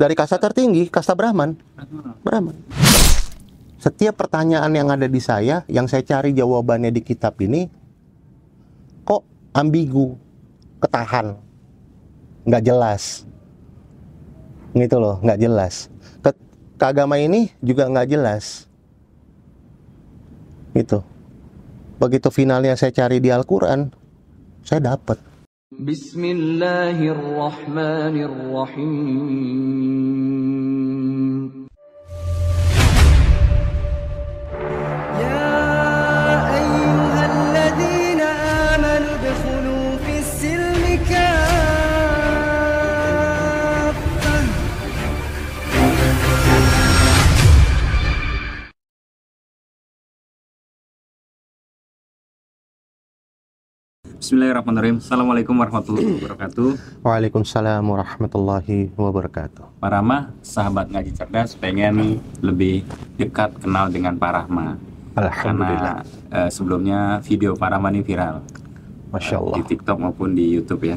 Dari kasta tertinggi, kasta Brahman. Brahman. Setiap pertanyaan yang ada di saya, yang saya cari jawabannya di kitab ini, kok ambigu, ketahan, nggak jelas. Gitu loh, nggak jelas. Ke agama ini juga nggak jelas. Gitu. Begitu finalnya saya cari di Al-Quran, saya dapat. Bismillahirrahmanirrahim. Ya ayyuhalladzina amanu udkhulu fis-silmi kaffah. Bismillahirrahmanirrahim. Assalamualaikum warahmatullahi wabarakatuh. Waalaikumsalam warahmatullahi wabarakatuh. Pak Rahma, sahabat ngaji cerdas, pengen lebih dekat kenal dengan Pak Rahma. Alhamdulillah. Karena sebelumnya video Pak Rahma ini viral, Masya Allah. di TikTok maupun di YouTube ya,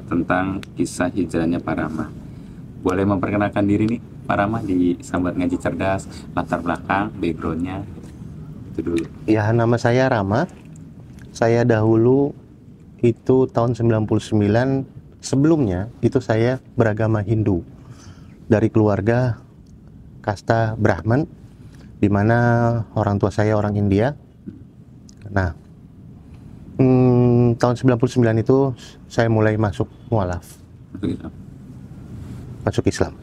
tentang kisah hijrahnya Pak Rahma. Boleh memperkenalkan diri nih Pak Rahma di sahabat ngaji cerdas, latar belakang, backgroundnya, itu dulu. Ya, nama saya Rama. Saya dahulu itu tahun 99, sebelumnya itu saya beragama Hindu. Dari keluarga kasta Brahman, di mana orang tua saya orang India. Nah, tahun 99 itu saya mulai masuk mualaf, masuk Islam.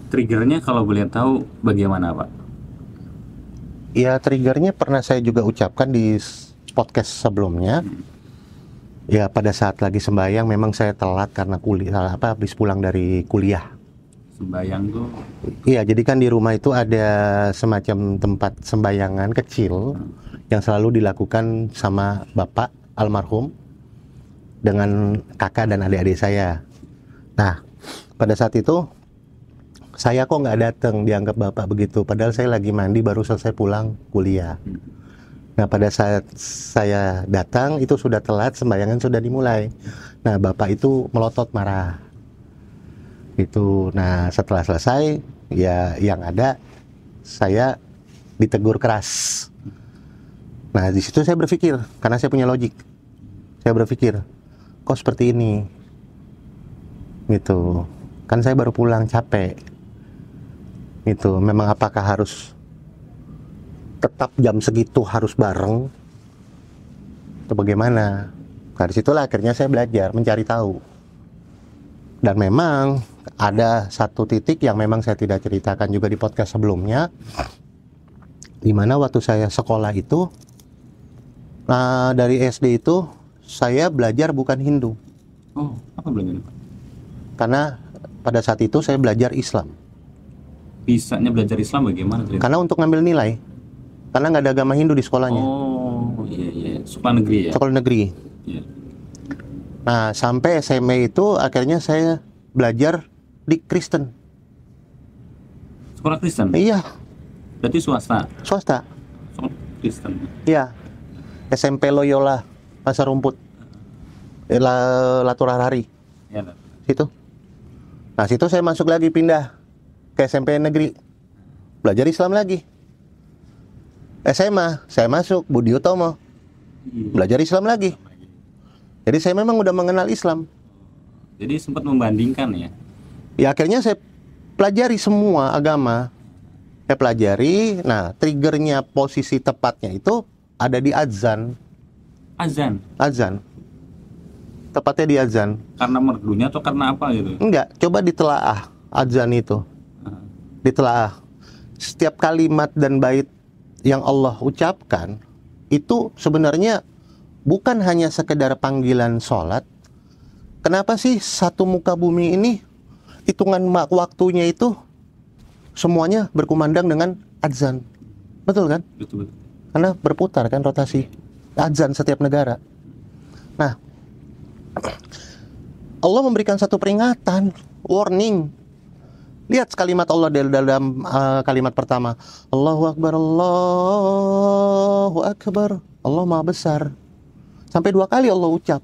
Triggernya kalau boleh tahu bagaimana Pak? Ya, triggernya pernah saya juga ucapkan di podcast sebelumnya. Ya, pada saat lagi sembahyang memang saya telat karena habis pulang dari kuliah. Sembayang tuh? Iya, jadi kan di rumah itu ada semacam tempat sembayangan kecil yang selalu dilakukan sama bapak almarhum dengan kakak dan adik-adik saya. Nah, pada saat itu saya kok nggak datang, dianggap bapak begitu. Padahal saya lagi mandi baru selesai pulang kuliah. Nah, pada saat saya datang itu sudah telat, sembayangan sudah dimulai. Nah, bapak itu melotot marah. Itu. Nah, setelah selesai, ya yang ada saya ditegur keras. Nah, di situ saya berpikir, karena saya punya logik. Saya berpikir, kok seperti ini? Gitu. Kan saya baru pulang capek. Itu memang apakah harus tetap jam segitu harus bareng atau bagaimana? Nah, disitulah akhirnya saya belajar mencari tahu. Dan memang ada satu titik yang memang saya tidak ceritakan juga di podcast sebelumnya, di mana waktu saya sekolah itu, dari SD itu saya belajar bukan Hindu. Oh, apa belajar? Karena pada saat itu saya belajar Islam. Bisanya belajar Islam bagaimana? Karena untuk ngambil nilai, karena nggak ada agama Hindu di sekolahnya. Oh, iya. Sekolah negeri ya? Sekolah negeri. Iya. Nah, sampai SMA itu akhirnya saya belajar di Kristen. Sekolah Kristen? Iya. Berarti swasta? Swasta. Sekolah Kristen? Iya. SMP Loyola, Pasar Rumput. Laturahari. Iya. Situ. Nah, situ saya masuk lagi, pindah ke SMP negeri, belajar Islam lagi. SMA saya masuk Budi Utomo, belajar Islam lagi. Jadi saya memang udah mengenal Islam. Jadi sempat membandingkan ya? Ya, akhirnya saya pelajari semua agama. Saya pelajari. Nah, triggernya, posisi tepatnya itu ada di azan. Azan. Tepatnya di azan. Karena merdunya atau karena apa gitu? Enggak, coba ditelaah azan itu. Ditelaah. Setiap kalimat dan bait yang Allah ucapkan itu sebenarnya bukan hanya sekedar panggilan sholat. Kenapa sih satu muka bumi ini hitungan waktunya itu semuanya berkumandang dengan azan? Betul kan? Betul. Karena berputar kan, rotasi azan setiap negara. Nah, Allah memberikan satu peringatan, warning. Lihat kalimat Allah dalam kalimat pertama, Allahu Akbar, Allahu Akbar, Allah Maha Besar. Sampai 2 kali Allah ucap,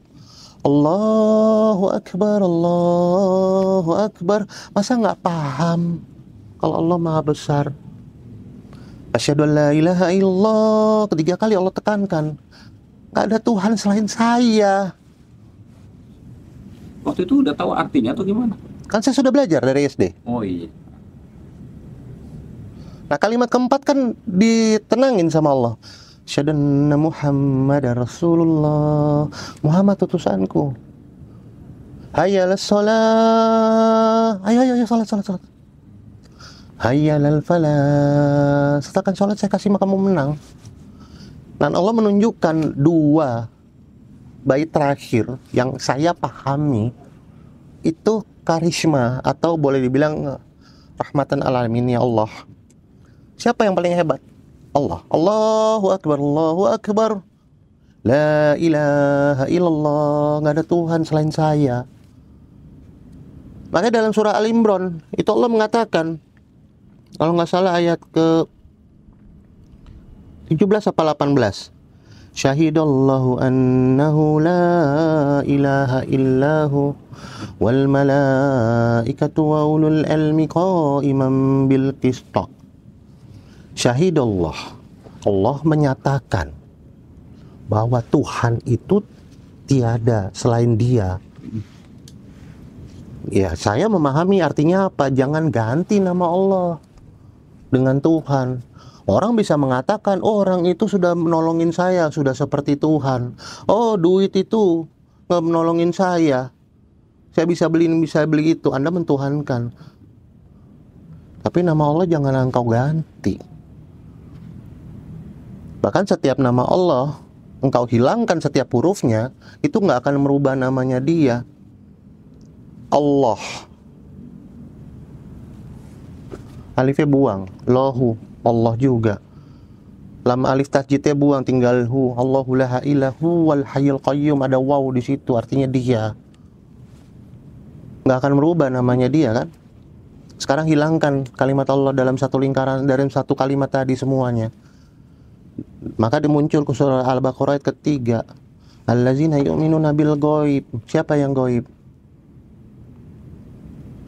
Allahu Akbar, Allahu Allahu Akbar. Masa nggak paham kalau Allah Maha Besar? Asyhadu an la ilaha illallah. Ketiga kali Allah tekankan, nggak ada Tuhan selain saya. Waktu itu udah tahu artinya atau gimana? Kan saya sudah belajar dari SD. Oh iya. Nah, kalimat keempat kan ditenangin sama Allah. Asyhadu anna Muhammadar Rasulullah. Muhammad utusanku. Hayya 'alas shalah. Ayo salat. Hayya 'alal falah. Setelah salat saya kasih kamu menang. Dan Allah menunjukkan dua bait terakhir yang saya pahami itu karisma atau boleh dibilang rahmatan alamin ya Allah. Siapa yang paling hebat? Allah. Allahu Akbar, Allahu Akbar. La ilaha illallah. Nggak ada Tuhan selain saya. Makanya dalam surah Al-Imran itu Allah mengatakan, kalau nggak salah ayat ke 17 apa 18, Syahidallahu annahu la ilaha illahu wal malaikatu wa ulul ilmi qa'iman bil qist. Syahidallah, Allah menyatakan bahwa Tuhan itu tiada selain Dia. Ya, saya memahami artinya apa. Jangan ganti nama Allah dengan Tuhan. Orang bisa mengatakan, oh orang itu sudah menolongin saya, sudah seperti Tuhan. Oh duit itu nggak menolongin saya bisa beli itu. Anda mentuhankan. Tapi nama Allah jangan engkau ganti. Bahkan setiap nama Allah engkau hilangkan setiap hurufnya, itu nggak akan merubah namanya Dia. Allah. Alifnya buang, Lahu, Allah juga. Lam alif tasjidnya buang, tinggal hu. Allahu la ilahu wal hayyul qayyum, ada waw di situ, artinya Dia. Nggak akan merubah namanya Dia kan? Sekarang hilangkan kalimat Allah dalam satu lingkaran, dari satu kalimat tadi semuanya. Maka dimuncul ke surah Al-Baqarah ayat ketiga. Allazina yu'minuna bil ghaib. Siapa yang ghaib?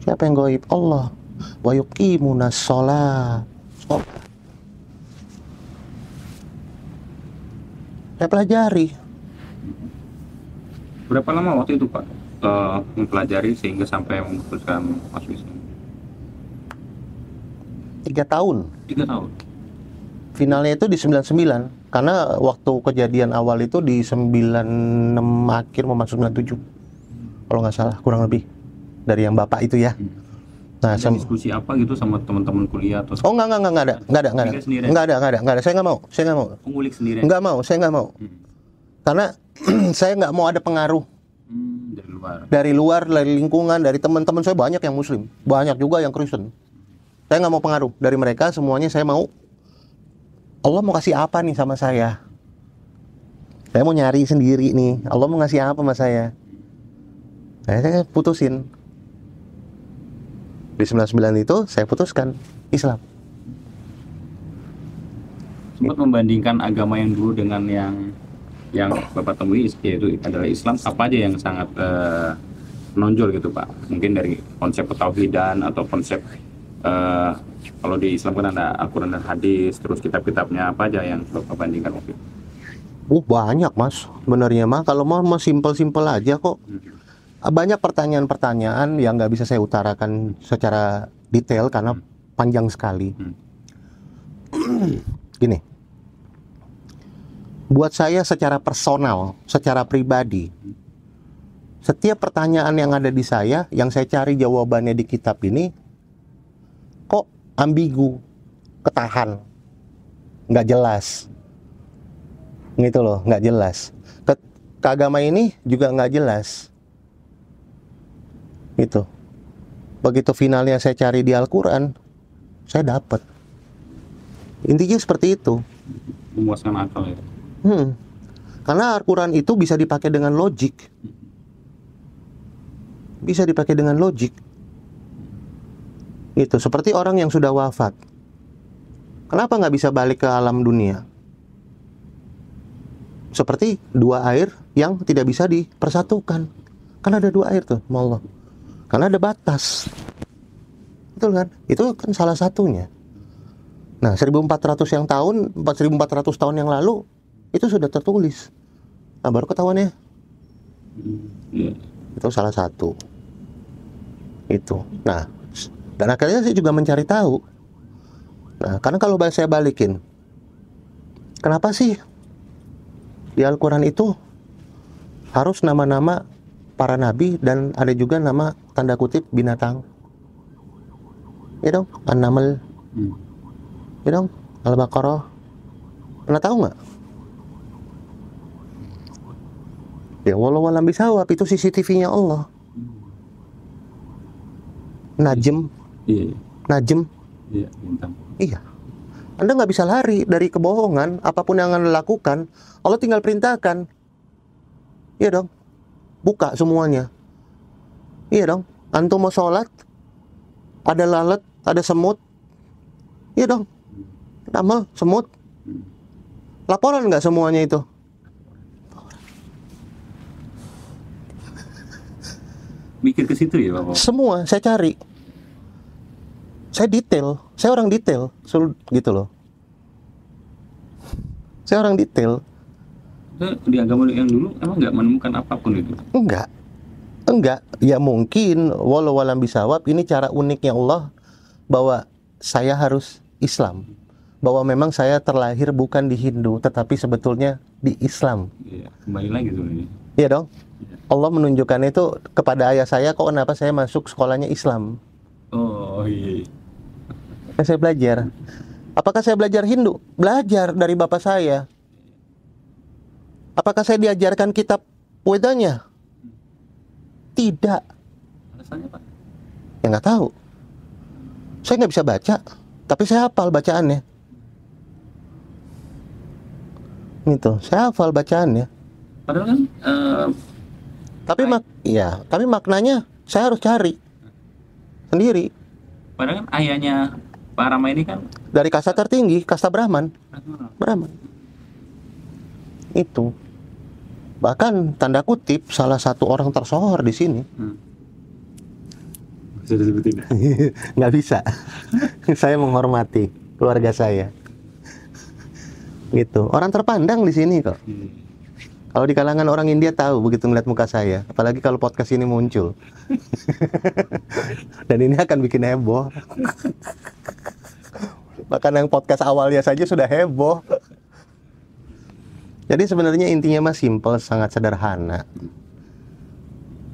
Siapa yang ghaib? Allah. Wa yuqimunas shalah. Saya pelajari. Berapa lama waktu itu Pak mempelajari sehingga sampai memutuskan masuk Islam? 3 tahun. 3 tahun. Finalnya itu di 99. Karena waktu kejadian awal itu di 96 akhir mau masuk 97. Kalau nggak salah, kurang lebih. Dari yang Bapak itu ya. Nah, ada diskusi apa gitu sama teman-teman kuliah atau? Oh, enggak ada. Saya nggak mau. Mengulik sendiri. Saya nggak mau. Karena saya nggak mau ada pengaruh dari luar, dari lingkungan, dari teman-teman saya banyak yang Muslim, banyak juga yang Kristen. Saya nggak mau pengaruh dari mereka, semuanya saya mau. Allah mau kasih apa nih sama saya? Saya mau nyari sendiri nih. Allah mau ngasih apa sama saya? Saya putusin. Di 99 itu saya putuskan Islam. Sempat membandingkan agama yang dulu dengan yang Bapak temui, yaitu adalah Islam, apa aja yang sangat menonjol gitu Pak? Mungkin dari konsep ketauhidan atau konsep kalau di Islam kan ada Al-Quran dan hadis, terus kitab-kitabnya apa aja yang Bapak bandingkan waktu itu? Banyak Mas, sebenarnya mah kalau mau simpel-simpel aja kok. Banyak pertanyaan-pertanyaan yang nggak bisa saya utarakan secara detail karena panjang sekali. Gini, buat saya secara personal, secara pribadi, setiap pertanyaan yang ada di saya, yang saya cari jawabannya di kitab ini, kok ambigu, ketahan, nggak jelas, gitu loh, nggak jelas. Ke agama ini juga nggak jelas. Gitu. Begitu finalnya saya cari di Al-Quran, saya dapat. Intinya seperti itu. Memuaskan akal ya. Karena Al-Quran itu bisa dipakai dengan logik. Bisa dipakai dengan logik. Itu seperti orang yang sudah wafat. Kenapa nggak bisa balik ke alam dunia? Seperti dua air yang tidak bisa dipersatukan. Kan ada dua air tuh, Allah. Karena ada batas. Betul kan? Itu kan salah satunya. Nah, 1400 tahun yang lalu itu sudah tertulis. Nah, baru ketahuan ya. Iya. Itu salah satu. Itu. Nah, dan akhirnya saya juga mencari tahu. Nah, karena kalau saya balikin, kenapa sih di Al-Quran itu harus nama-nama para nabi dan ada juga nama tanda kutip binatang? Ya dong, An-Naml. Ya dong, Al-Baqarah. Pernah tahu nggak? Ya, walau alam bisawab, itu CCTV-nya Allah. Najm. Iya. Najm. Iya, bintang. Iya. Anda nggak bisa lari dari kebohongan. Apapun yang Anda lakukan, Allah tinggal perintahkan. Iya dong. Buka semuanya. Iya dong. Antum mau sholat, ada lalat, ada semut. Iya dong. Amal, semut. Laporan nggak semuanya itu? Mikir ke situ ya, Bapak? Semua saya cari. Saya detail. Saya orang detail. Gitu loh. Saya orang detail. Di agama yang dulu emang nggak menemukan apapun itu? Enggak. Ya mungkin walau alam bisawab, ini cara uniknya Allah bahwa saya harus Islam. Bahwa memang saya terlahir bukan di Hindu, tetapi sebetulnya di Islam. Iya, kembali lagi sebenarnya. Iya dong. Allah menunjukkan itu kepada ayah saya, kok kenapa saya masuk sekolahnya Islam. Oh iya. Kan saya belajar. Apakah saya belajar Hindu? Belajar dari bapak saya. Apakah saya diajarkan kitab Wedanya? Tidak. Alasannya, Pak? Ya nggak tahu. Saya nggak bisa baca, tapi saya hafal bacaannya. Gitu, saya hafal bacaannya. Padahal kan Tapi maknanya saya harus cari sendiri. padahal kan ayahnya Pak Rama ini kan Dari kasta tertinggi, kasta Brahman. Itu. Bahkan tanda kutip salah satu orang tersohor di sini. Bisa disebutin. Nggak bisa. Saya menghormati keluarga saya. Gitu. Orang terpandang di sini kok. Kalau di kalangan orang India tahu begitu ngeliat muka saya. Apalagi kalau podcast ini muncul. Dan ini akan bikin heboh. Bahkan yang podcast awalnya saja sudah heboh. Jadi sebenarnya intinya mah simple, sangat sederhana.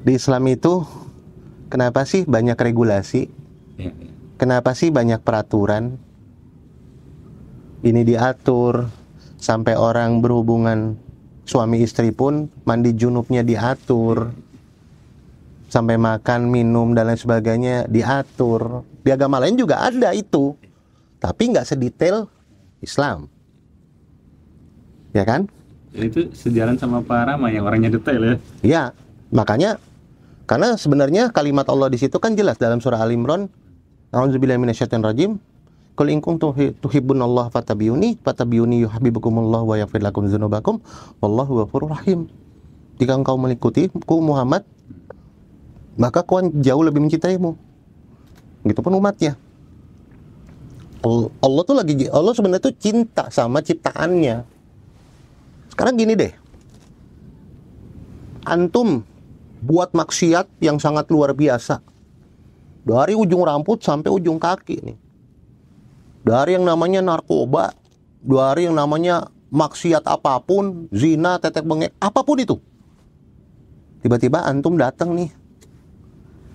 Di Islam itu kenapa sih banyak regulasi? Kenapa sih banyak peraturan? Ini diatur sampai orang berhubungan suami istri pun mandi junubnya diatur, sampai makan, minum dan lain sebagainya diatur. Di agama lain juga ada itu, tapi nggak sedetail Islam, ya kan? Itu sejalan sama Pak Rama yang orangnya detail ya. Ya, makanya karena sebenarnya kalimat Allah di situ kan jelas dalam surah Al Imran, A'udzubillahi minasyaitonirrajim. Qul in kuntum tuhibbunallaha fattabi'uni yuhibbukumullah wa yaghfir lakum dzunubakum wallahu ghafurur rahim. Jika engkau mengikutiku Muhammad, maka kau jauh lebih mencintaimu. Begitupun umatnya. Allah sebenarnya tuh cinta sama ciptaannya. Sekarang gini deh. Antum buat maksiat yang sangat luar biasa. Dari ujung rambut sampai ujung kaki nih. Dari yang namanya narkoba, dari yang namanya maksiat apapun, zina, tetek bengek, apapun itu. Tiba-tiba antum datang nih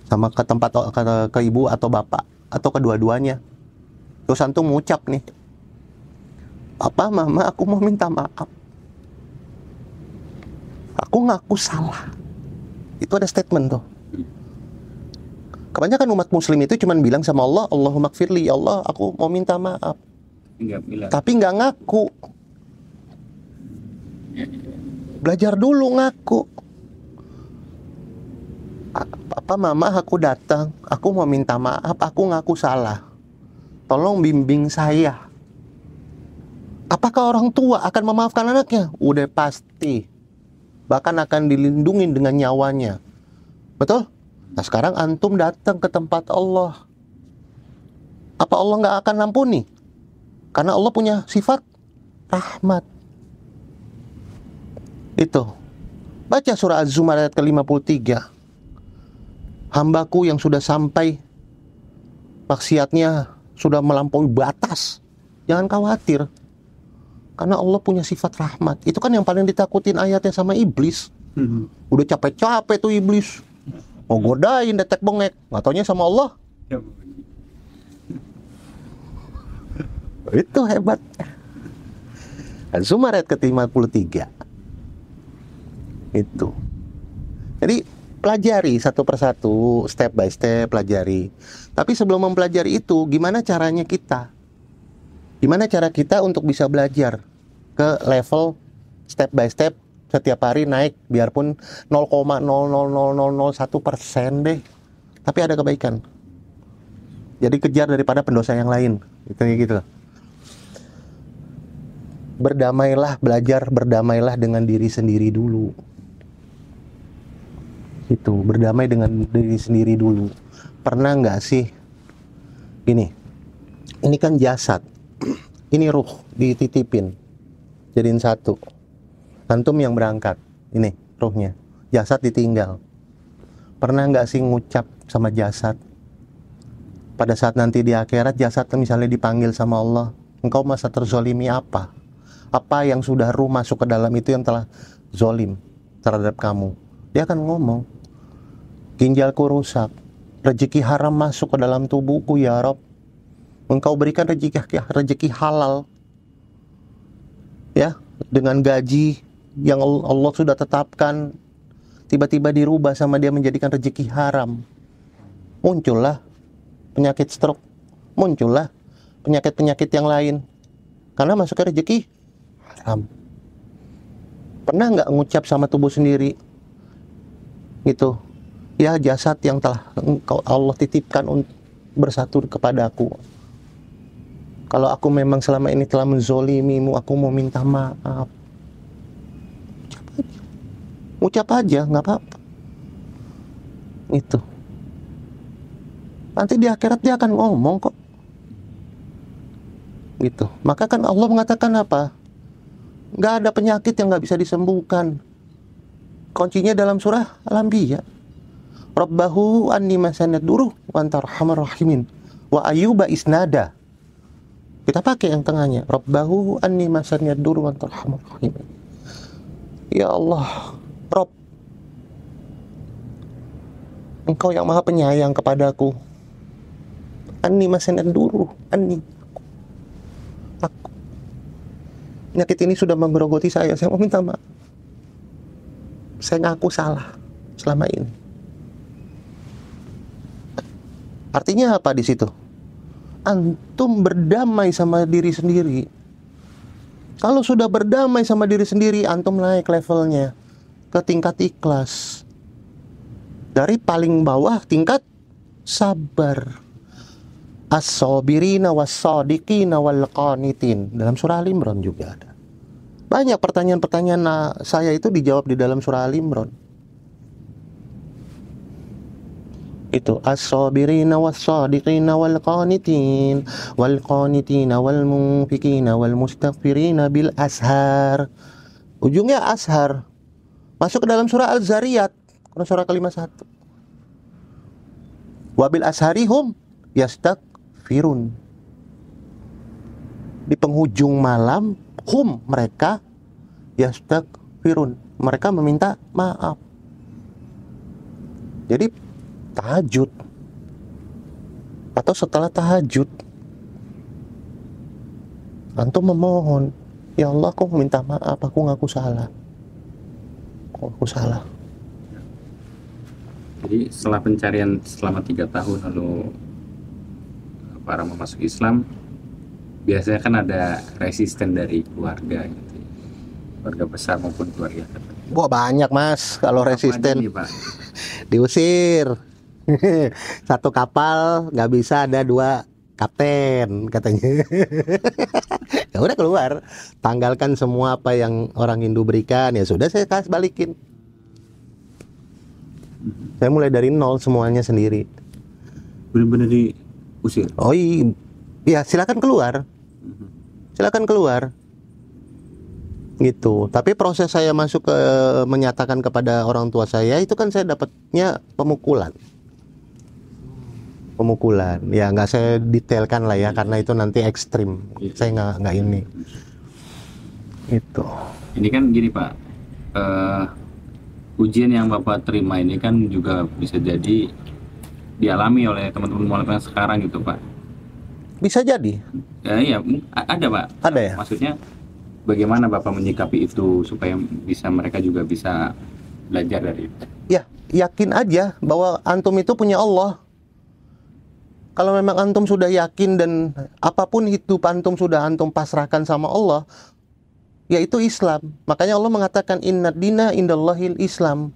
sama ke tempat ke ibu atau bapak atau kedua-duanya. Terus antum ngucap nih, "Papa, Mama, aku mau minta maaf. Aku ngaku salah." Itu ada statement tuh. Kebanyakan umat muslim itu cuma bilang sama Allah, Allahumma gfirli, ya Allah, aku mau minta maaf. Tapi nggak ngaku. Belajar dulu ngaku. Papa, Mama, aku datang, aku mau minta maaf, aku ngaku salah. Tolong bimbing saya. Apakah orang tua akan memaafkan anaknya? Udah pasti. Bahkan akan dilindungi dengan nyawanya. Betul? Nah sekarang antum datang ke tempat Allah, apa Allah nggak akan ampuni? Karena Allah punya sifat rahmat. Itu. Baca surah Az-Zumar ayat ke-53. Hambaku yang sudah sampai maksiatnya sudah melampaui batas, jangan khawatir. Karena Allah punya sifat rahmat. Itu kan yang paling ditakutin ayatnya sama iblis. Udah capek-capek tuh iblis, mau godain detek bengek, nggak taunya sama Allah. Itu hebat. Az-Zumar ayat ke-53. Itu. Jadi pelajari satu persatu, step by step pelajari. Tapi sebelum mempelajari itu, gimana caranya kita? Gimana cara kita untuk bisa belajar ke level step by step, setiap hari naik, biarpun 0,00001% deh, tapi ada kebaikan. Jadi kejar daripada pendosa yang lain, gitu. Berdamailah, belajar berdamailah dengan diri sendiri dulu. Itu, berdamai dengan diri sendiri dulu. Pernah nggak sih, ini kan jasad, ini ruh dititipin, jadiin satu. Antum yang berangkat, ini ruhnya, jasad ditinggal. Pernah nggak sih ngucap sama jasad? Pada saat nanti di akhirat jasad misalnya dipanggil sama Allah, engkau masa terzolimi apa? Apa yang sudah ruh masuk ke dalam itu yang telah zolim terhadap kamu? Dia akan ngomong, ginjalku rusak, rezeki haram masuk ke dalam tubuhku ya Rob. Engkau berikan rezeki halal, ya, dengan gaji yang Allah sudah tetapkan, tiba-tiba dirubah sama dia menjadikan rezeki haram. Muncullah penyakit stroke, muncullah penyakit-penyakit yang lain, karena masuknya rezeki haram. Pernah nggak ngucap sama tubuh sendiri, gitu, ya jasad yang telah Allah titipkan bersatu kepadaku, kalau aku memang selama ini telah menzolimimu, aku mau minta maaf. Ucap aja, nggak apa-apa. Itu. Nanti di akhirat dia akan ngomong kok. Gitu. Maka kan Allah mengatakan apa? Nggak ada penyakit yang nggak bisa disembuhkan. Kuncinya dalam surah Al-Anbiya. Rabbahu anni masanad duruh wa anta arhamar rahimin. Wa ayyuba isnada. Kita pakai yang tengahnya. Rabbahu anni masanad duruh wa anta arhamar rahimin. Ya Allah, Rob, Engkau yang maha penyayang kepadaku. Anni masanad duruh, anni, aku. Penyakit ini sudah menggerogoti saya mau minta maaf. Saya ngaku salah selama ini. Artinya apa di situ? Antum berdamai sama diri sendiri. Kalau sudah berdamai sama diri sendiri, antum naik levelnya ke tingkat ikhlas. Dari paling bawah tingkat sabar. As-sabirina was-sadiqina wal-qanitin. Dalam surah Al-Imran juga ada. Banyak pertanyaan-pertanyaan saya itu dijawab di dalam surah Al-Imran. Itu as-sabirina was-sadiqina wal-qanitin wal-qanitina wal-munfikina wal-mustaghfirina bil ashar. Ujungnya ashar. Masuk ke dalam surah Al-Zariyat, surah ke-51. Wabil asharihum yastaghfirun. Di penghujung malam, hum, mereka, yastaghfirun, mereka meminta maaf. Jadi tahajud atau setelah tahajud, antum memohon, ya Allah, aku minta maaf, aku ngaku salah. Aku salah. Jadi setelah pencarian selama 3 tahun lalu para masuk Islam, biasanya kan ada resisten dari keluarga gitu, keluarga besar maupun keluarga kecil. Wah, banyak mas kalau resisten nih, Pak? diusir. Satu kapal nggak bisa ada 2 kapten katanya. Ya udah keluar, tanggalkan semua apa yang orang Hindu berikan, ya sudah saya kasih balikin. Saya mulai dari nol semuanya sendiri. Benar-benar diusir. Oh iya, ya silakan keluar. Silakan keluar. Gitu. Tapi proses saya masuk ke menyatakan kepada orang tua saya itu kan saya dapatnya pemukulan. Pemukulan. Ya nggak saya detailkan lah ya karena itu nanti ekstrim. Saya nggak ini. Itu. Ini kan gini Pak, ujian yang Bapak terima ini kan juga bisa jadi dialami oleh teman-teman mualaf yang sekarang gitu Pak. Bisa jadi. Iya, ada Pak. Ada ya? Maksudnya bagaimana Bapak menyikapi itu supaya bisa mereka juga bisa belajar dari itu? Ya, yakin aja bahwa antum itu punya Allah. Kalau memang antum sudah yakin dan apapun hidup antum sudah antum pasrahkan sama Allah, yaitu Islam. Makanya Allah mengatakan innad dina indallahil Islam.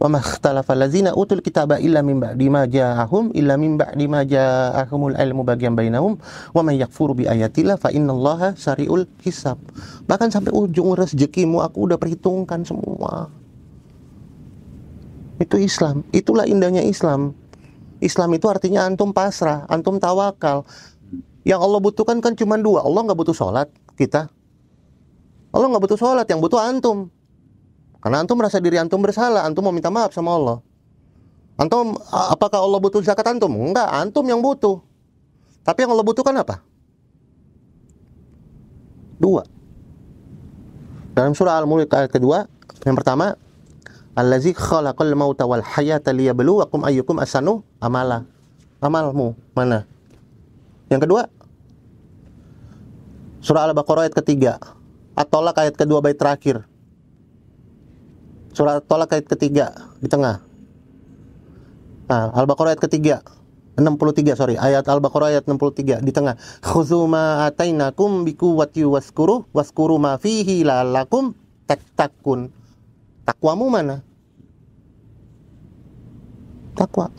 Wa makhtalafal ladzina utul kitaba illa min ba'di ma ja'ahum ja'ahumul ilmu bagian bainahum wa may yakfur bi ayatillah fa innallaha sariul hisab. Bahkan sampai ujung rezekimu aku udah perhitungkan semua. Itu Islam. Itulah indahnya Islam. Islam itu artinya antum pasrah, antum tawakal. Yang Allah butuhkan kan cuma dua. Allah nggak butuh sholat kita. Allah nggak butuh sholat, yang butuh antum. Karena antum merasa diri antum bersalah, antum mau minta maaf sama Allah. Antum, apakah Allah butuh zakat antum? Enggak, antum yang butuh. Tapi yang Allah butuhkan apa? Dua. Dalam surah Al-Mulk ayat kedua, yang pertama, Allazi khalaqal mauta wal hayata liyabluwakum ayyukum ahsanu amala. Amalmu mana? Yang kedua, surah Al-Baqarah ayat ketiga, At-Tolak ayat kedua bait terakhir. Surah At-Tolak ayat ketiga di tengah. Nah, Al-Baqarah ayat ketiga 63, ayat Al-Baqarah ayat 63 di tengah. Khudzu ma atainakum biquwwati waskuru ma fihi la'allakum tattaqun. Takwamu mana? Takwa.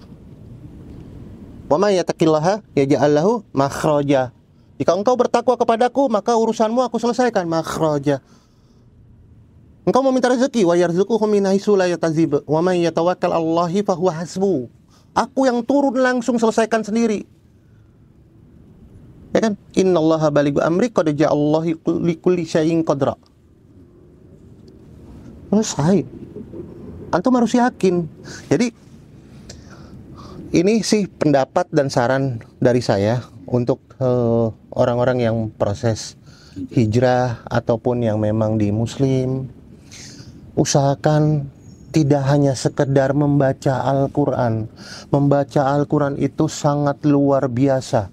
Wa may yattaqillaha yaj'al lahu makhraja. Jika engkau bertakwa kepadaku, maka urusanmu aku selesaikan. Makhraja. Engkau mau minta rezeki, wa yarzuquhu min haitsu la yahtasib. Wa may yatawakkal 'alallahi fa huwa hasbuh. Aku yang turun langsung selesaikan sendiri. Ya kan? Innallaha balighu amri qad ja'allahu likulli syai'in qadra. Selesai. Antum harus yakin. Jadi ini sih pendapat dan saran dari saya untuk orang-orang yang proses hijrah ataupun yang memang di Muslim. Usahakan tidak hanya sekedar membaca Al-Quran. Membaca Al-Quran itu sangat luar biasa.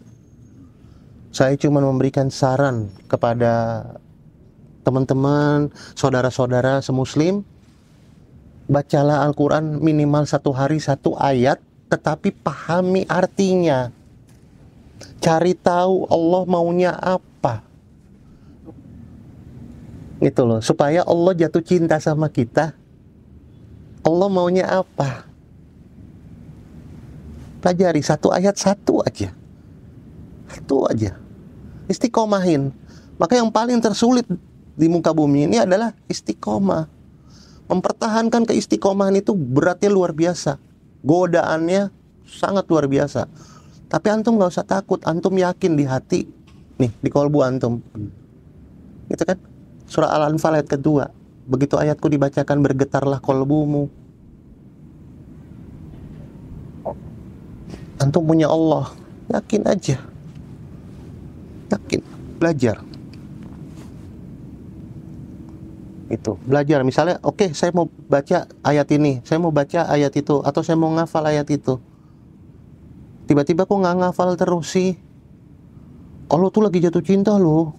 Saya cuma memberikan saran kepada teman-teman, saudara-saudara semuslim, bacalah Al-Quran minimal 1 hari 1 ayat, tetapi pahami artinya. Cari tahu Allah maunya apa. Gitu loh, supaya Allah jatuh cinta sama kita. Allah maunya apa? Pelajari 1 ayat 1 aja. 1 aja. Istiqomahin. Maka yang paling tersulit di muka bumi ini adalah istiqomah. Mempertahankan keistiqomahan itu beratnya luar biasa. Godaannya sangat luar biasa. Tapi antum gak usah takut. Antum yakin di hati. Nih, di kolbu antum. Gitu kan? Surah Al-Anfal ayat kedua. Begitu ayatku dibacakan, bergetarlah kolbumu. Antum punya Allah. Yakin aja. Yakin. Belajar. Itu, belajar. Misalnya, oke, saya mau baca ayat ini, saya mau baca ayat itu, atau saya mau ngafal ayat itu. Tiba-tiba kok nggak ngafal terus sih? Allah tuh lagi jatuh cinta loh.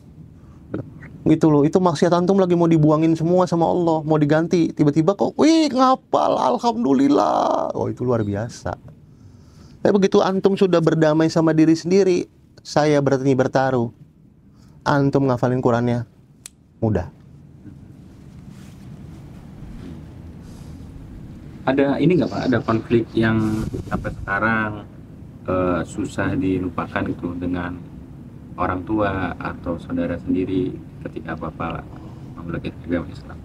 Gitu loh, itu maksiat antum lagi mau dibuangin semua sama Allah, mau diganti. Tiba-tiba kok, wih, ngapal, alhamdulillah. Oh, itu luar biasa. Tapi begitu antum sudah berdamai sama diri sendiri, saya berani bertaruh, antum ngafalin Qurannya mudah. Ada ini nggak Pak? Ada konflik yang sampai sekarang susah dilupakan gitu dengan orang tua atau saudara sendiri ketika Bapak memiliki agama Islam?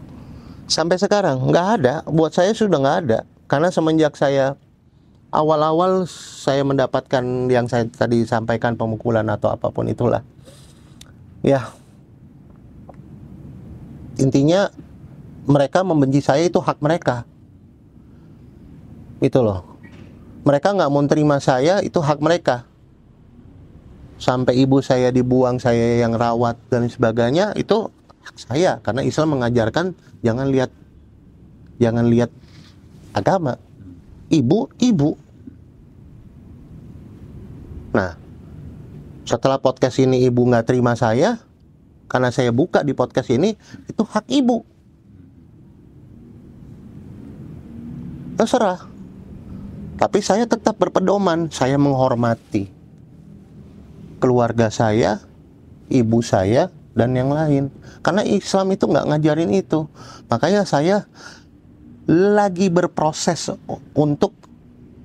Sampai sekarang nggak ada, buat saya sudah nggak ada. Karena semenjak saya awal-awal saya mendapatkan yang saya tadi sampaikan, pemukulan atau apapun itulah, ya intinya mereka membenci saya itu hak mereka, itu loh. Mereka nggak mau terima saya, itu hak mereka. Sampai ibu saya dibuang, saya yang rawat dan sebagainya, itu hak saya. Karena Islam mengajarkan jangan lihat agama. Ibu. Nah, setelah podcast ini ibu nggak terima saya, karena saya buka di podcast ini, itu hak ibu. Terserah. Tapi saya tetap berpedoman, saya menghormati keluarga saya, ibu saya, dan yang lain. Karena Islam itu nggak ngajarin itu. Makanya saya lagi berproses untuk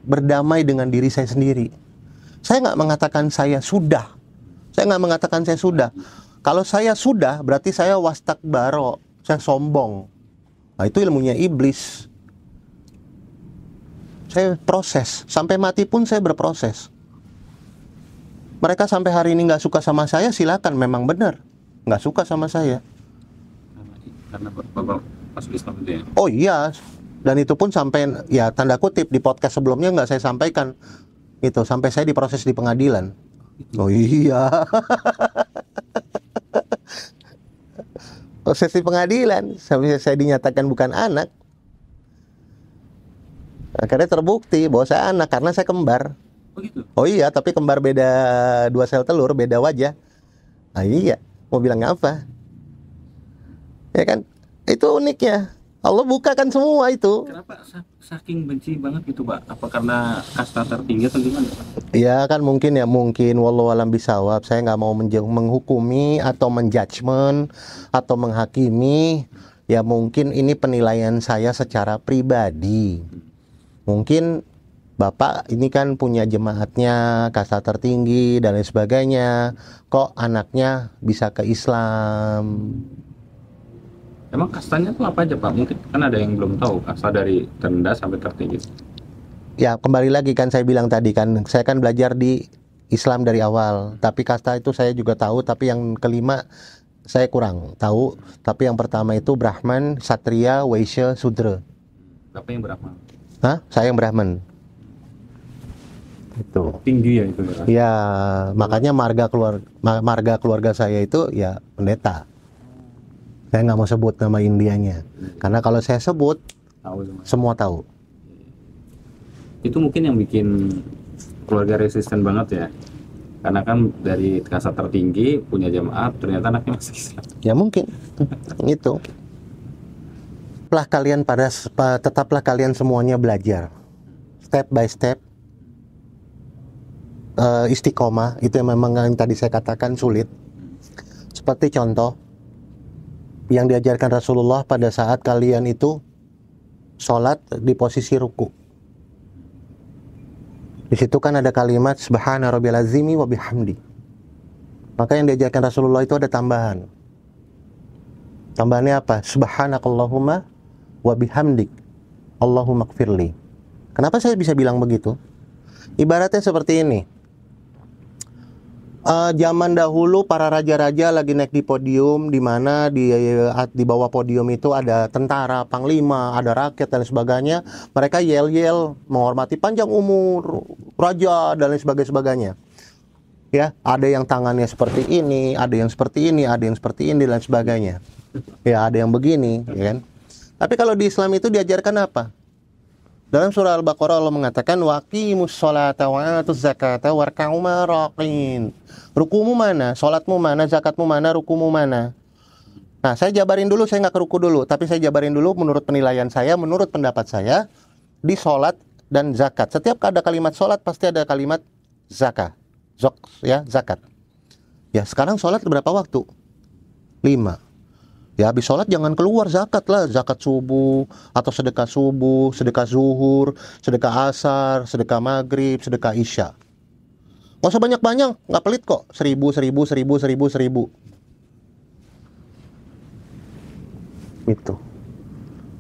berdamai dengan diri saya sendiri. Saya nggak mengatakan saya sudah. Kalau saya sudah, berarti saya wastakbaro, saya sombong. Nah, itu ilmunya iblis. Saya proses, sampai mati pun saya berproses. Mereka sampai hari ini nggak suka sama saya, silakan, memang benar nggak suka sama saya. Karena Bapak masuk Islam itu ya? Oh iya, dan itu pun sampai, ya tanda kutip, di podcast sebelumnya nggak saya sampaikan itu, sampai saya diproses di pengadilan. Oh iya. Proses di pengadilan sampai saya dinyatakan bukan anak. Akhirnya terbukti bahwa saya anak karena saya kembar. Oh gitu? Oh iya, tapi kembar beda 2 sel telur, beda wajah. Ah iya, mau bilang apa? Ya kan? Itu uniknya. Allah bukakan semua itu. Kenapa saking benci banget gitu, Pak? Apa karena kasta tertinggi atau gimana, Pak? Ya kan mungkin wallahu alam bisawab. Saya nggak mau menghukumi atau menjudgment atau menghakimi. Ya mungkin ini penilaian saya secara pribadi. Mungkin Bapak ini kan punya jemaatnya, kasta tertinggi dan lain sebagainya. Kok anaknya bisa ke Islam? Emang kastanya tuh apa aja, Pak? Mungkin kan ada yang belum tahu kasta dari terendah sampai tertinggi. Ya kembali lagi kan saya bilang tadi kan, saya kan belajar di Islam dari awal. Tapi kasta itu saya juga tahu, tapi yang kelima saya kurang tahu. Tapi yang pertama itu Brahman, Satria, Waisya, Sudra. Bapak yang berapa? Hah? Saya yang Brahman. Itu. Tinggi ya itu ya? Ya, makanya marga keluarga saya itu ya pendeta. Saya nggak mau sebut nama Indianya, karena kalau saya sebut Tahu semua. semua tahu. Itu mungkin yang bikin keluarga resisten banget ya, karena kan dari kasta tertinggi punya jemaat ternyata anaknya masih Islam. Ya mungkin itu. Tetaplah kalian semuanya belajar step by step, istiqomah. Itu yang memang yang tadi saya katakan sulit. Seperti contoh yang diajarkan Rasulullah pada saat kalian itu sholat di posisi ruku. Di situ kan ada kalimat Subhana Rabbil Azimi wa bihamdi. Maka yang diajarkan Rasulullah itu ada tambahan. Tambahannya apa? Subhanakallahumma wa bihamdik Allahumma gfirli. Kenapa saya bisa bilang begitu? Ibaratnya seperti ini. Zaman dahulu para raja-raja lagi naik di podium, di mana di bawah podium itu ada tentara, panglima, ada rakyat dan sebagainya. Mereka yel-yel menghormati panjang umur raja dan lain sebagainya. Ya, ada yang tangannya seperti ini, ada yang seperti ini, ada yang seperti ini dan sebagainya. Ya, ada yang begini, ya kan? Tapi kalau di Islam itu diajarkan apa? Dalam surah Al-Baqarah Allah mengatakan waqimus sholata wa atuz zakata warka'u maraqin. Rukumu mana? Salatmu mana? Zakatmu mana? Rukumu mana? Nah, saya jabarin dulu, saya nggak ke ruku dulu, tapi saya jabarin dulu menurut penilaian saya, menurut pendapat saya di sholat dan zakat. Setiap ada kalimat sholat pasti ada kalimat zakat. Zakat. Ya, sekarang sholat berapa waktu? 5. Ya habis sholat jangan keluar zakat lah, zakat subuh atau sedekah subuh, sedekah zuhur, sedekah asar, sedekah maghrib, sedekah isya. Nggak usah banyak-banyak, nggak pelit kok. 1000. Itu.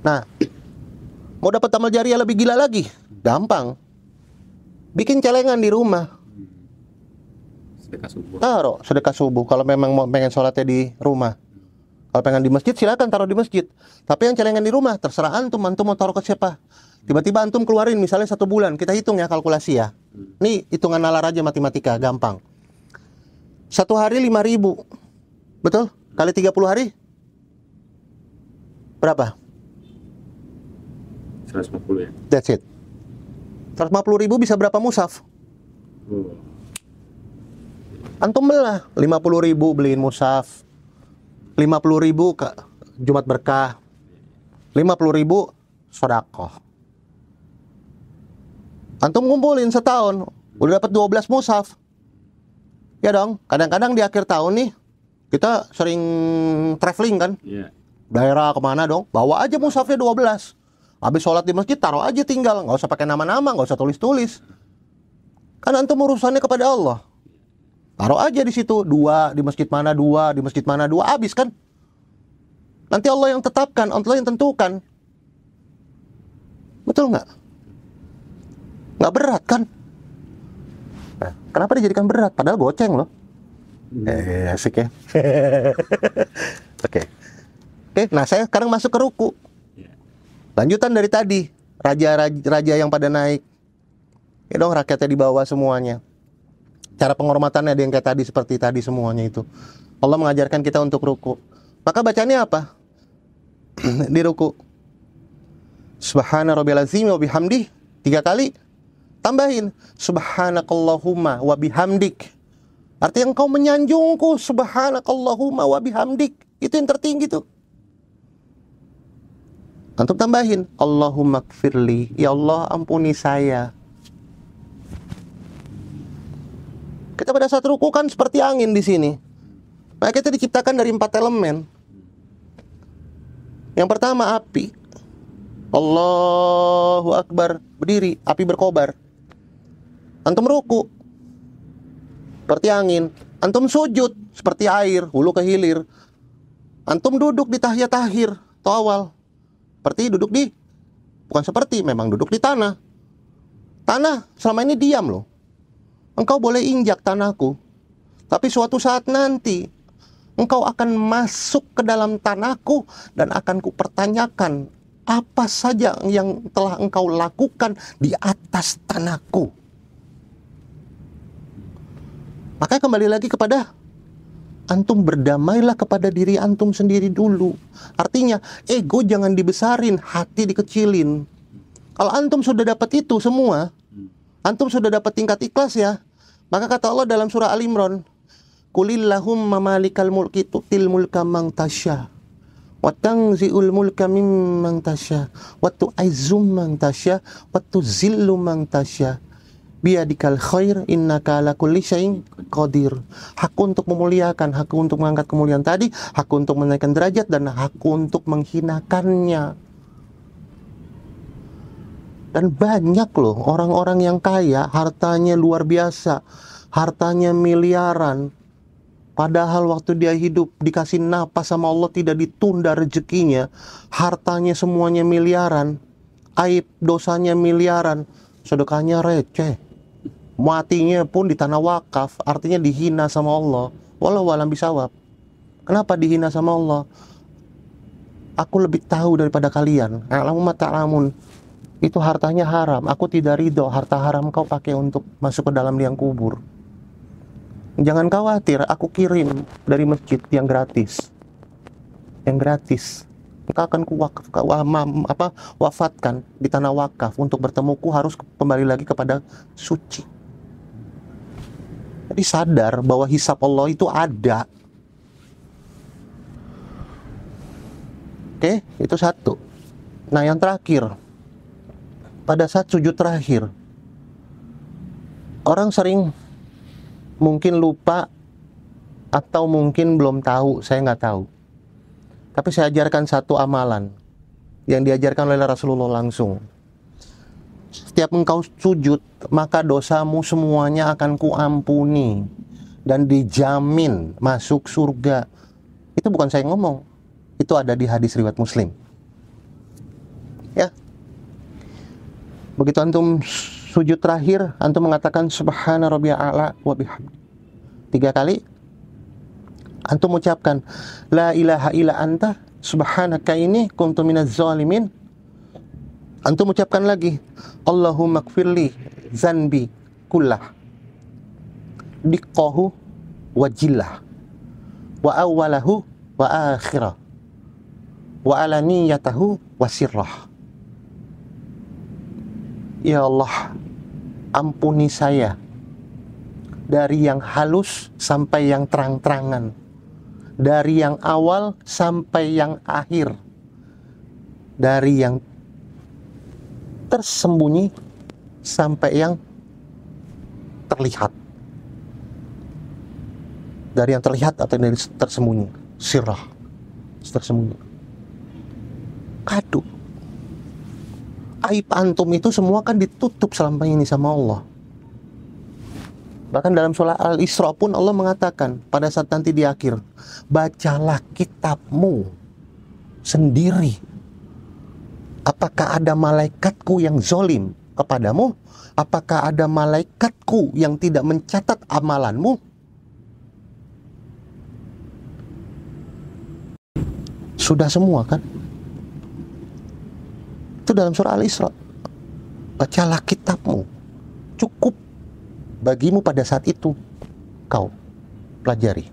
Nah, mau dapat amal jariah lebih gila lagi? Gampang. Bikin celengan di rumah. Sedekah subuh. Taruh sedekah subuh kalau memang mau pengen sholatnya di rumah. Kalau pengen di masjid silakan taruh di masjid. Tapi yang celengan di rumah terserah antum mau taruh ke siapa. Tiba-tiba antum keluarin misalnya 1 bulan, kita hitung ya kalkulasi ya. Nih hitungan nalar aja matematika, gampang. 1 hari 5.000, betul? Kali 30 hari berapa? 150 ya. That's it. 150.000 bisa berapa mushaf? Oh. Antum belah 50.000 beliin mushaf, 50.000 ke Jumat Berkah, 50.000 sedekah. Antum ngumpulin setahun, udah dapat 12 mushaf. Ya dong, kadang-kadang di akhir tahun nih, kita sering traveling kan, Iya. daerah kemana dong, bawa aja mushafnya 12. Habis sholat di masjid, taruh aja tinggal, nggak usah pakai nama-nama, nggak usah tulis-tulis. Kan antum urusannya kepada Allah. Taruh aja di situ, 2 di masjid mana, 2 di masjid mana, 2 habis kan. Nanti Allah yang tetapkan, Allah yang tentukan. Betul nggak? Nggak berat kan? Nah, kenapa dijadikan berat? Padahal goceng loh. Asik ya. Oke. Oke, nah saya sekarang masuk ke ruku. Iya. Lanjutan dari tadi, raja yang pada naik. Ya dong, rakyatnya di bawah semuanya. Cara penghormatannya ada yang kayak tadi, seperti tadi semuanya itu. Allah mengajarkan kita untuk ruku. Maka bacanya apa? Di ruku. Subhana rabbiyal azim wa bihamdih 3 kali. Tambahin subhanakallahumma wa bihamdik. Artinya engkau menyanjungku, subhanakallahumma wa bihamdik. Itu yang tertinggi tuh. Antum tambahin Allahumma gfirli, ya Allah ampuni saya. Kita pada saat ruku kan seperti angin di sini. Nah, kita diciptakan dari 4 elemen. Yang pertama api. Allahu Akbar, berdiri, api berkobar. Antum ruku, seperti angin. Antum sujud, seperti air, hulu ke hilir. Antum duduk di tahiyat akhir atau awal, memang duduk di tanah. Tanah selama ini diam loh. Engkau boleh injak tanahku, tapi suatu saat nanti engkau akan masuk ke dalam tanahku dan akan kupertanyakan apa saja yang telah engkau lakukan di atas tanahku. Maka kembali lagi kepada antum, berdamailah kepada diri antum sendiri dulu. Artinya ego jangan dibesarin, hati dikecilin. Kalau antum sudah dapat itu semua, antum sudah dapat tingkat ikhlas ya. Maka kata Allah dalam surah Al-Imran, Qulillahumma malikal mulki tu'til mulka man tasya wa tanzi'ul mulka mimman tasya wa tu'izzu man tasya wa tuzillu man tasya biyadikal khair innaka ala kulli syai'in qadir. Hak untuk memuliakan, hak untuk mengangkat kemuliaan tadi, hak untuk menaikkan derajat, dan hak untuk menghinakannya. Dan banyak loh orang-orang yang kaya, hartanya luar biasa, hartanya miliaran. Padahal waktu dia hidup dikasih napas sama Allah, tidak ditunda rezekinya. Hartanya semuanya miliaran, aib dosanya miliaran, sedekahnya receh. Matinya pun di tanah wakaf, artinya dihina sama Allah. Wallahu a'lam bishawab. Kenapa dihina sama Allah? Aku lebih tahu daripada kalian. A'lamu ma ta'lamun. Itu hartanya haram. Aku tidak ridho harta haram kau pakai untuk masuk ke dalam liang kubur. Jangan khawatir, aku kirim dari masjid yang gratis. Yang gratis. Engkau akan wafatkan di tanah wakaf. Untuk bertemuku harus kembali lagi kepada suci. Jadi sadar bahwa hisab Allah itu ada. Oke, itu satu. Nah, yang terakhir, pada saat sujud terakhir, orang sering mungkin lupa atau mungkin belum tahu, saya nggak tahu. Tapi saya ajarkan satu amalan yang diajarkan oleh Rasulullah langsung. Setiap engkau sujud, maka dosamu semuanya akan kuampuni dan dijamin masuk surga. Itu bukan saya ngomong, itu ada di hadis riwayat Muslim. Begitu antum sujud terakhir, antum mengatakan subhana rabbiyal a'la wa bihamdi 3 kali. Antum ucapkan la ilaha illa anta subhanaka inni kuntu minaz zalimin. Antum ucapkan lagi Allahumma gfirli zanbi kullah diqqahu wa jillah wa awalahu wa akhirah wa alaniyatahu wa sirrah. Ya Allah, ampuni saya dari yang halus sampai yang terang-terangan, dari yang awal sampai yang akhir, dari yang tersembunyi sampai yang terlihat, dari yang terlihat atau dari tersembunyi, sirrah, tersembunyi. Kadu, aib antum itu semua kan ditutup selama ini sama Allah. Bahkan dalam surah Al-Isra pun Allah mengatakan pada saat nanti di akhir, bacalah kitabmu sendiri. Apakah ada malaikatku yang zolim kepadamu? Apakah ada malaikatku yang tidak mencatat amalanmu? Sudah semua kan? Itu dalam surah Al-Isra. Bacalah kitabmu. Cukup bagimu pada saat itu. Kau pelajari.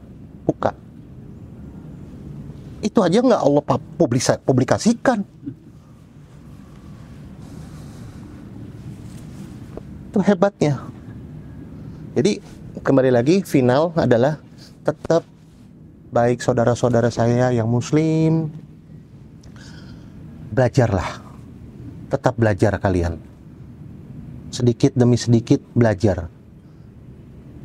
Buka. Itu aja nggak Allah publikasikan. Itu hebatnya. Jadi kembali lagi, final adalah tetap baik saudara-saudara saya yang muslim, belajarlah. Tetap belajar kalian. Sedikit demi sedikit belajar.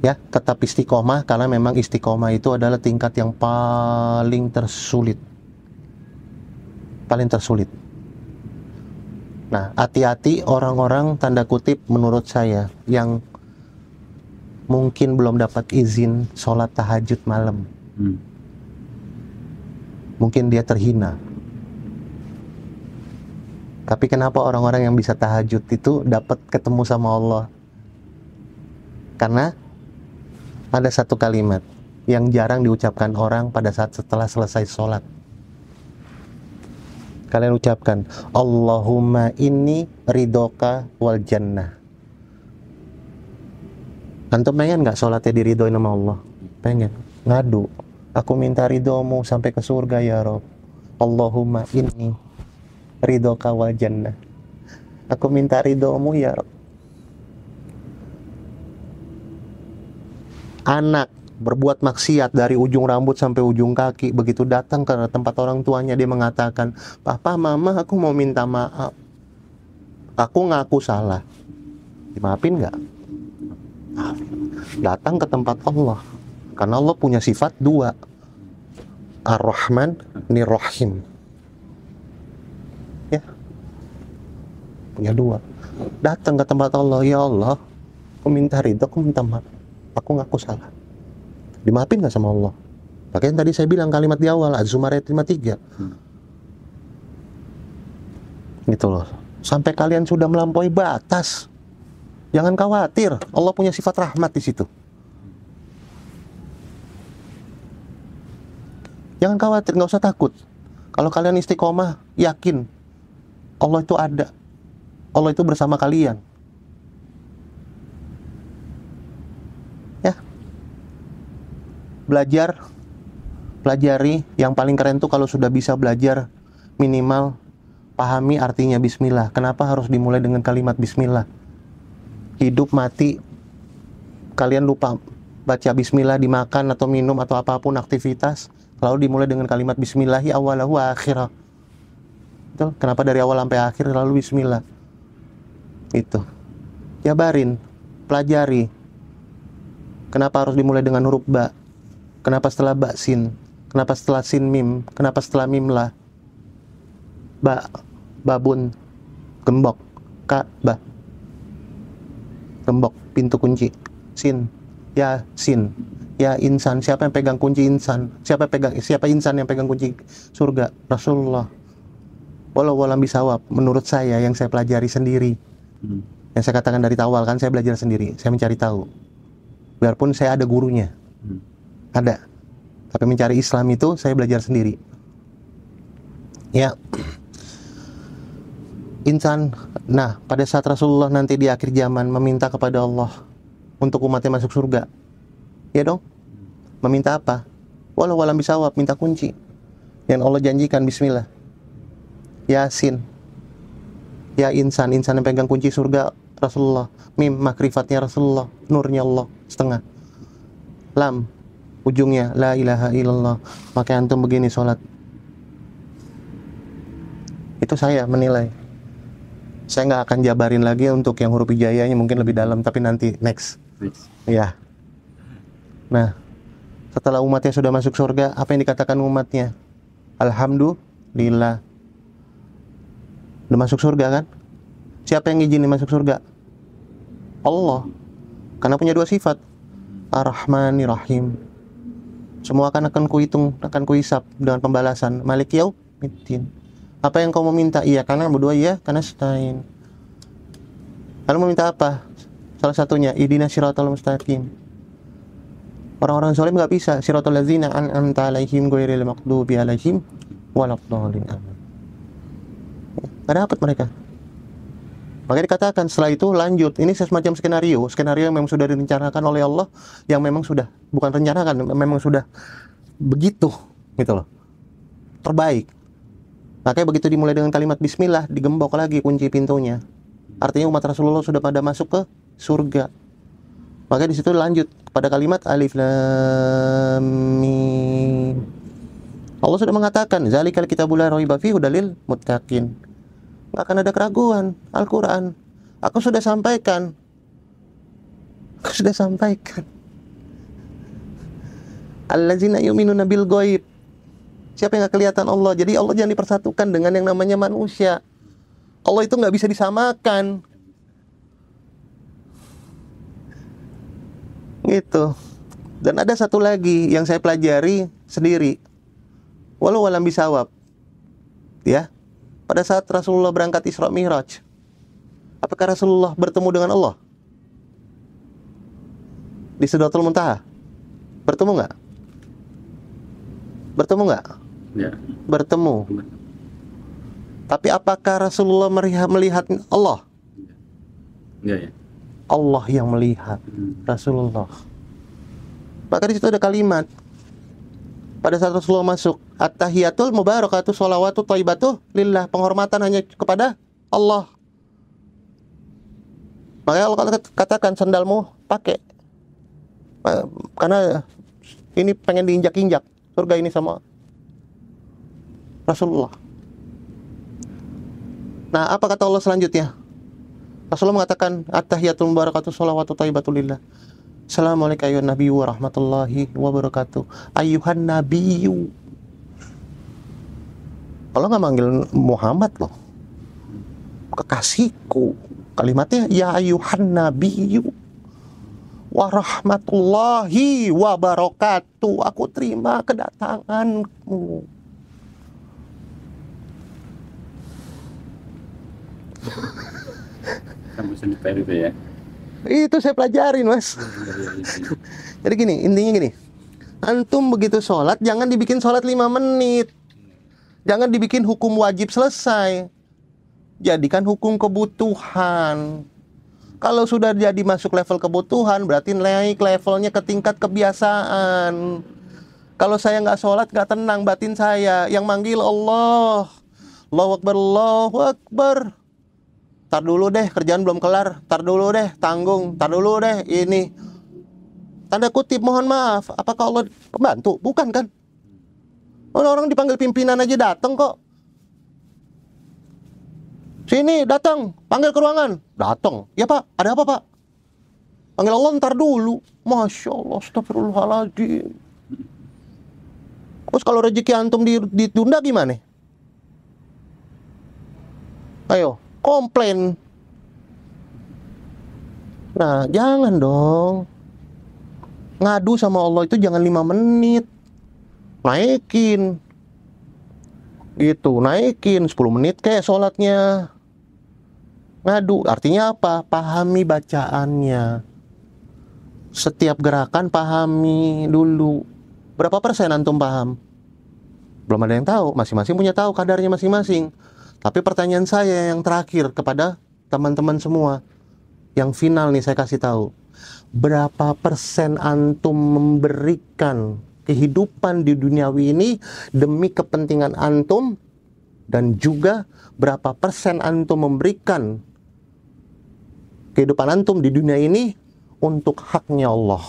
Ya, tetap istiqomah, karena memang istiqomah itu adalah tingkat yang paling tersulit. Paling tersulit. Nah, hati-hati orang-orang tanda kutip menurut saya yang mungkin belum dapat izin sholat tahajud malam. Mungkin dia terhina. Tapi kenapa orang-orang yang bisa tahajud itu dapat ketemu sama Allah? Karena ada satu kalimat yang jarang diucapkan orang pada saat setelah selesai sholat. Kalian ucapkan, Allahumma inni ridhoka wal jannah. Antum pengen gak sholatnya diridhoin sama Allah? Pengen. Ngadu, aku minta ridhomu sampai ke surga ya Rob. Allahumma inni ridhoka wal jannah. Aku minta ridhomu ya Rob. Anak berbuat maksiat dari ujung rambut sampai ujung kaki, begitu datang ke tempat orang tuanya dia mengatakan, Papa, Mama, aku mau minta maaf, aku ngaku salah. Dimaafin nggak? Datang ke tempat Allah, karena Allah punya sifat 2, Ar-Rahman, Nir-Rahim. Ya, punya 2. Datang ke tempat Allah, ya Allah, aku minta ridho, aku minta maaf, aku ngaku salah. Dimaafin nggak sama Allah? Makanya tadi saya bilang kalimat di awal, Az-Zumar ayat 53. Gitu loh. Sampai kalian sudah melampaui batas, jangan khawatir. Allah punya sifat rahmat di situ. Jangan khawatir, nggak usah takut. Kalau kalian istiqomah, yakin Allah itu ada. Allah itu bersama kalian. Ya. Belajar, pelajari. Yang paling keren tuh kalau sudah bisa belajar, minimal pahami artinya bismillah. Kenapa harus dimulai dengan kalimat bismillah? Hidup mati kalian lupa baca bismillah di makan atau minum atau apapun aktivitas, lalu dimulai dengan kalimat bismillahi awalahu wa akhirah. Betul? Kenapa dari awal sampai akhir lalu bismillah? Itu. Jabarin, pelajari. Kenapa harus dimulai dengan huruf ba? Kenapa setelah ba sin? Kenapa setelah sin mim? Kenapa setelah mim la? Ba, babun, gembok, ka, ba. Gembok, pintu kunci. Sin, ya sin, ya insan. Siapa yang pegang kunci insan? Siapa insan yang pegang kunci surga? Rasulullah. Walau walam bisawab, menurut saya yang saya pelajari sendiri. Yang saya katakan dari awal kan, saya belajar sendiri, saya mencari tahu. Biarpun saya ada gurunya, ada. Tapi mencari Islam itu saya belajar sendiri. Ya, insan. Nah, pada saat Rasulullah nanti di akhir zaman meminta kepada Allah untuk umatnya masuk surga, ya dong. Meminta apa? Walau walam bisawab, minta kunci. Yang Allah janjikan, Bismillah. Yasin. Ya insan, insan yang pegang kunci surga Rasulullah. Mim, makrifatnya Rasulullah. Nurnya Allah, setengah. Lam, ujungnya la ilaha illallah. Maka antum begini sholat. Itu saya menilai. Saya nggak akan jabarin lagi untuk yang huruf hijaiyahnya, mungkin lebih dalam, tapi nanti next. Ya. Nah, setelah umatnya sudah masuk surga, apa yang dikatakan umatnya? Alhamdulillah. Udah masuk surga kan? Siapa yang ngizinin masuk surga? Allah. Karena punya dua sifat. Ar-Rahmani Rahim. Semua akan kuhitung, akan kuhisap dengan pembalasan. Malik yaumiddin. Apa yang kau meminta? Iya, karena berdua iya, karena stain. Lalu meminta apa? Salah satunya, Ihdinas siratal mustaqim. Orang-orang soleh nggak bisa. Siratal ladzina an'amta alaihim ghairil maghdubi alaihim waladdallin. Nggak dapat mereka. Makanya dikatakan setelah itu lanjut. Ini semacam skenario yang memang sudah direncanakan oleh Allah, yang memang sudah, bukan rencanakan, memang sudah begitu, gitu loh. Terbaik. Makanya begitu dimulai dengan kalimat Bismillah, digembok lagi kunci pintunya. Artinya umat Rasulullah sudah pada masuk ke surga. Makanya di situ lanjut pada kalimat Alif Lam Mim. Allah sudah mengatakan, Zalikal kitabul la raiba fihi hudal lil muttaqin. Nggak akan ada keraguan. Al-Quran, aku sudah sampaikan. Allazina yu'minuna bil ghaib. Siapa yang nggak kelihatan Allah? Jadi Allah jangan dipersatukan dengan yang namanya manusia. Allah itu nggak bisa disamakan. Gitu. Dan ada satu lagi yang saya pelajari sendiri. Walau walam bisawab. Ya. Pada saat Rasulullah berangkat Isra Mi'raj, apakah Rasulullah bertemu dengan Allah? Di Sidratul Muntaha? Bertemu nggak? Ya. Bertemu. Tapi apakah Rasulullah melihat Allah? Enggak ya. Allah yang melihat Rasulullah. Maka di situ ada kalimat. Pada saat Rasulullah masuk, at-tahiyatul mubarakatuh sholawatu thayyibatuh lillah, penghormatan hanya kepada Allah. Makanya Allah katakan, sandalmu pakai. Karena ini pengen diinjak-injak surga ini sama Rasulullah. Nah, apa kata Allah selanjutnya? Rasulullah mengatakan, at-tahiyatul mubarakatuh sholawatu thayyibatuh lillah. Assalamualaikum ayuhan nabiyyu wa rahmatullahi wabarakatuh. Ayuhan nabiyyu. Allah nggak manggil Muhammad loh. Kekasihku. Kalimatnya ya ayuhan nabiyyu wa rahmatullahi wabarakatuh. Aku terima kedatanganmu. Kamu sendiri itu ya. Itu saya pelajarin, Mas. Jadi gini, intinya gini. Antum begitu sholat, jangan dibikin sholat 5 menit. Jangan dibikin hukum wajib selesai. Jadikan hukum kebutuhan. Kalau sudah jadi masuk level kebutuhan, berarti naik levelnya ke tingkat kebiasaan. Kalau saya nggak sholat, nggak tenang batin saya. Yang manggil Allah. Allahu Akbar, Allahu Akbar. Tar dulu deh, kerjaan belum kelar. Tar dulu deh, tanggung. Tar dulu deh, ini. Tanda kutip, mohon maaf. Apakah Allah pembantu? Bukan kan? Orang dipanggil pimpinan aja datang kok. Sini, datang. Panggil ke ruangan. Datang. Ya Pak, ada apa Pak? Panggil Allah, ntar dulu. Masya Allah, astagfirullahaladzim. Terus kalau rezeki antum ditunda gimana? Ayo. Komplain. Nah, jangan dong. Ngadu sama Allah itu jangan 5 menit. Naikin. Gitu, naikin 10 menit kayak sholatnya. Ngadu artinya apa? Pahami bacaannya. Setiap gerakan pahami dulu. Berapa persen antum paham? Belum ada yang tahu, masing-masing punya tahu kadarnya masing-masing. Tapi pertanyaan saya yang terakhir kepada teman-teman semua, yang final nih saya kasih tahu. Berapa persen antum memberikan kehidupan di duniawi ini demi kepentingan antum, dan juga berapa persen antum memberikan kehidupan antum di dunia ini untuk haknya Allah.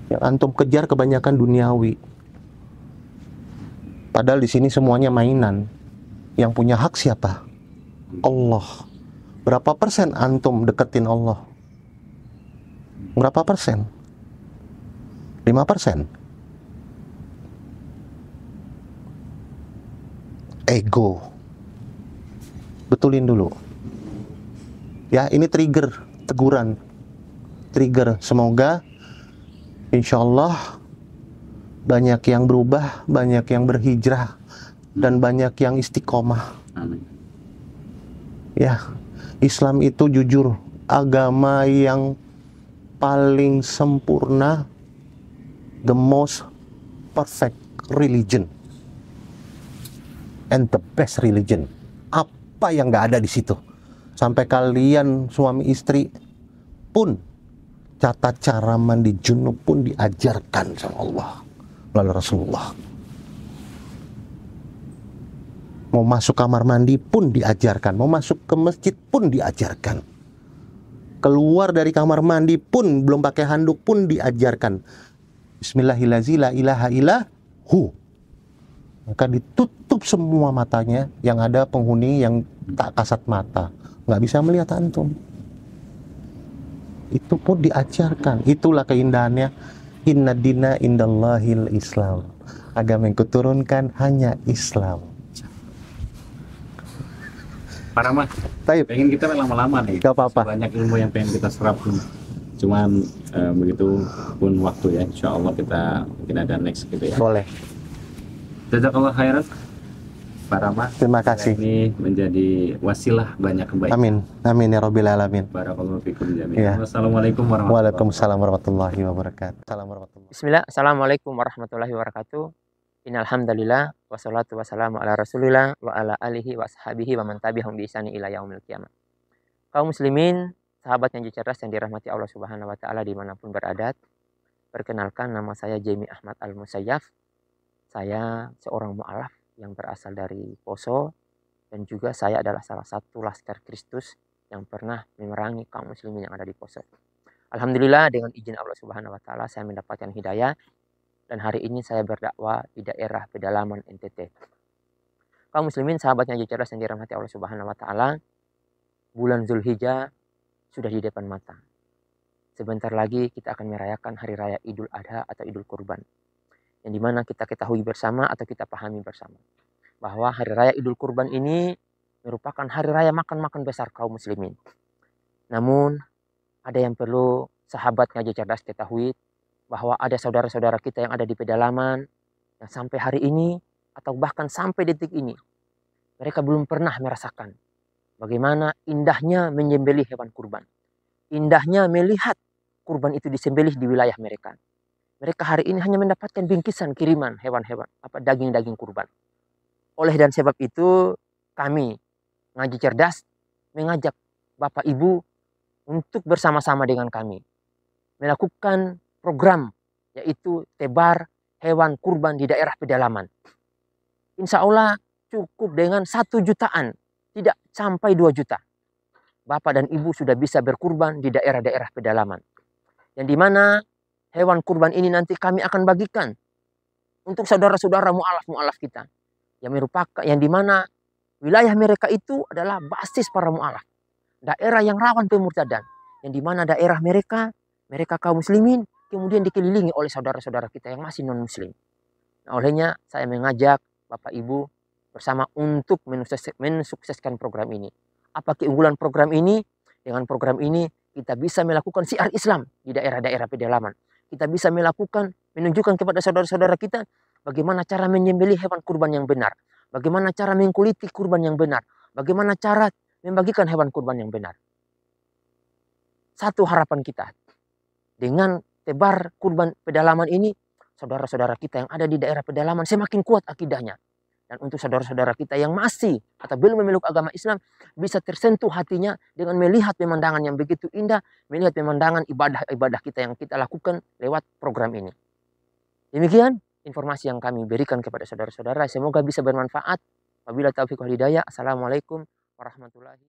Yang antum kejar kebanyakan duniawi. Padahal di sini semuanya mainan. Yang punya hak siapa? Allah. Berapa persen antum deketin Allah? Berapa persen? 5%. Ego. Betulin dulu. Ya, ini trigger, teguran. Trigger. Semoga insya Allah banyak yang berubah, banyak yang berhijrah, dan banyak yang istiqomah. Amin. Ya, Islam itu jujur agama yang paling sempurna, the most perfect religion, and the best religion. Apa yang nggak ada di situ? Sampai kalian suami istri pun tata cara mandi junub pun diajarkan sama Allah melalui Rasulullah. Mau masuk kamar mandi pun diajarkan, mau masuk ke masjid pun diajarkan. Keluar dari kamar mandi pun belum pakai handuk pun diajarkan. Bismillahirrahmanirrahim, la ilaha illahu. Maka ditutup semua matanya, yang ada penghuni yang tak kasat mata, nggak bisa melihat antum. Itu pun diajarkan. Itulah keindahannya. Inna dina indallahil Islam. Agama yang kuturunkan hanya Islam. Pak Rahmat, Taib. pengen kita lama-lama nih. Gak apa-apa. Banyak ilmu yang pengen kita serap. Cuman begitu pun waktu ya. Insya Allah kita mungkin ada next gitu ya. Boleh. Jazakallah khairan, Pak Rahmat. Terima kasih. Ini menjadi wasilah banyak kebaikan. Amin. Amin ya Rabbil Alamin. Barakallahu fikum jami'an. Ya. Wassalamualaikum warahmatullahi wabarakatuh. Waalaikumsalam warahmatullahi wabarakatuh. Salam warahmatullahi. Bismillah, Assalamualaikum warahmatullahi wabarakatuh. Innalhamdulillah, wassalatu wassalamu ala rasulillah, wa ala alihi wa sahabihi wa man tabi'ahum bi ihsani ila yaumil qiyamah. Kaum muslimin, sahabat yang cerdas yang dirahmati Allah Subhanahu wa taala dimanapun berada. Perkenalkan, nama saya Jemi Ahmad Al-Musayyaf. Saya seorang mu'alaf yang berasal dari Poso, dan juga saya adalah salah satu laskar Kristus yang pernah memerangi kaum muslimin yang ada di Poso. Alhamdulillah, dengan izin Allah Subhanahu wa taala saya mendapatkan hidayah, dan hari ini saya berdakwah di daerah pedalaman NTT. Kaum muslimin, sahabat yang cerdas yang dirahmati Allah Subhanahu wa taala, bulan Zulhijjah sudah di depan mata. Sebentar lagi kita akan merayakan hari raya Idul Adha atau Idul Kurban, yang dimana kita ketahui bersama atau kita pahami bersama bahwa hari raya Idul Kurban ini merupakan hari raya makan-makan besar kaum muslimin. Namun ada yang perlu sahabat ngaji cerdas ketahui, bahwa ada saudara-saudara kita yang ada di pedalaman yang sampai hari ini atau bahkan sampai detik ini mereka belum pernah merasakan bagaimana indahnya menyembelih hewan kurban. Indahnya melihat kurban itu disembelih di wilayah mereka. Mereka hari ini hanya mendapatkan bingkisan kiriman hewan-hewan, daging-daging kurban. Oleh dan sebab itu kami ngaji cerdas mengajak Bapak Ibu untuk bersama-sama dengan kami melakukan program, yaitu tebar hewan kurban di daerah pedalaman. Insya Allah cukup dengan 1 jutaan, tidak sampai 2 juta. Bapak dan Ibu sudah bisa berkurban di daerah-daerah pedalaman. Yang dimana hewan kurban ini nanti kami akan bagikan untuk saudara-saudara mu'alaf-mu'alaf kita. Yang dimana wilayah mereka itu adalah basis para mu'alaf. Daerah yang rawan pemurtadan. Yang dimana daerah mereka kaum muslimin, kemudian dikelilingi oleh saudara-saudara kita yang masih non-muslim. Nah, olehnya saya mengajak Bapak Ibu bersama untuk mensukseskan program ini. Apa keunggulan program ini? Dengan program ini kita bisa melakukan syiar Islam di daerah-daerah pedalaman. Kita bisa menunjukkan kepada saudara-saudara kita bagaimana cara menyembelih hewan kurban yang benar. Bagaimana cara mengkuliti kurban yang benar. bagaimana cara membagikan hewan kurban yang benar. Satu harapan kita, dengan tebar kurban pedalaman ini, saudara-saudara kita yang ada di daerah pedalaman semakin kuat akidahnya. Dan untuk saudara-saudara kita yang masih atau belum memeluk agama Islam, bisa tersentuh hatinya dengan melihat pemandangan yang begitu indah, melihat pemandangan ibadah-ibadah kita yang kita lakukan lewat program ini. Demikian informasi yang kami berikan kepada saudara-saudara. Semoga bisa bermanfaat. Wabillahi taufiq wal hidayah. Assalamualaikum warahmatullahi wabarakatuh.